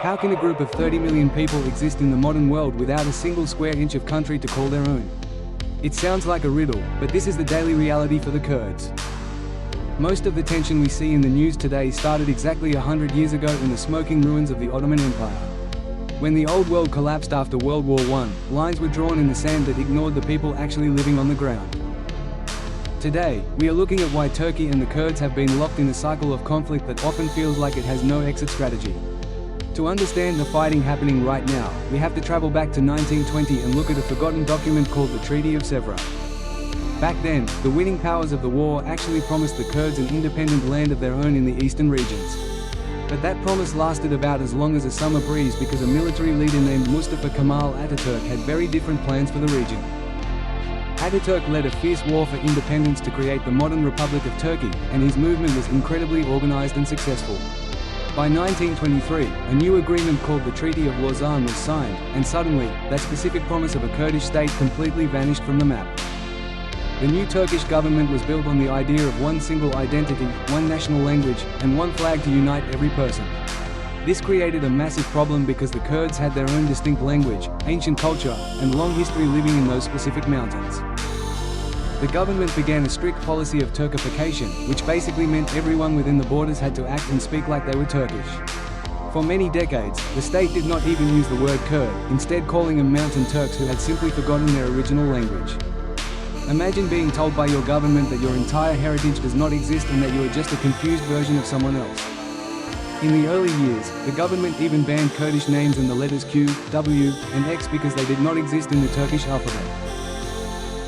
How can a group of 30 million people exist in the modern world without a single square inch of country to call their own? It sounds like a riddle, but this is the daily reality for the Kurds. Most of the tension we see in the news today started exactly 100 years ago in the smoking ruins of the Ottoman Empire. When the old world collapsed after World War I, lines were drawn in the sand that ignored the people actually living on the ground. Today, we are looking at why Turkey and the Kurds have been locked in a cycle of conflict that often feels like it has no exit strategy. To understand the fighting happening right now, we have to travel back to 1920 and look at a forgotten document called the Treaty of Sèvres. Back then, the winning powers of the war actually promised the Kurds an independent land of their own in the eastern regions. But that promise lasted about as long as a summer breeze because a military leader named Mustafa Kemal Ataturk had very different plans for the region. Ataturk led a fierce war for independence to create the modern Republic of Turkey, and his movement was incredibly organized and successful. By 1923, a new agreement called the Treaty of Lausanne was signed, and suddenly, that specific promise of a Kurdish state completely vanished from the map. The new Turkish government was built on the idea of one single identity, one national language, and one flag to unite every person. This created a massive problem because the Kurds had their own distinct language, ancient culture, and long history living in those specific mountains. The government began a strict policy of Turkification, which basically meant everyone within the borders had to act and speak like they were Turkish. For many decades, the state did not even use the word Kurd, instead calling them mountain Turks who had simply forgotten their original language. Imagine being told by your government that your entire heritage does not exist and that you are just a confused version of someone else. In the early years, the government even banned Kurdish names and the letters Q, W, and X because they did not exist in the Turkish alphabet.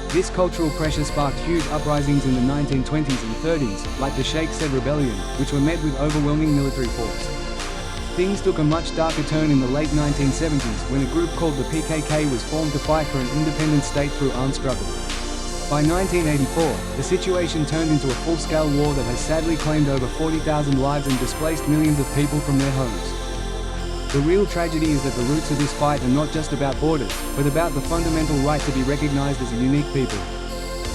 This cultural pressure sparked huge uprisings in the 1920s and 30s, like the Sheikh Said Rebellion, which were met with overwhelming military force. Things took a much darker turn in the late 1970s when a group called the PKK was formed to fight for an independent state through armed struggle. By 1984, the situation turned into a full-scale war that has sadly claimed over 40,000 lives and displaced millions of people from their homes. The real tragedy is that the roots of this fight are not just about borders, but about the fundamental right to be recognized as a unique people.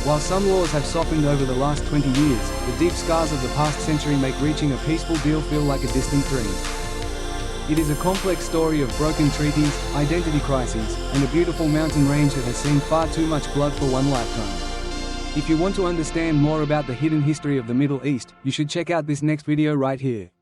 While some laws have softened over the last 20 years, the deep scars of the past century make reaching a peaceful deal feel like a distant dream. It is a complex story of broken treaties, identity crises, and a beautiful mountain range that has seen far too much blood for one lifetime. If you want to understand more about the hidden history of the Middle East, you should check out this next video right here.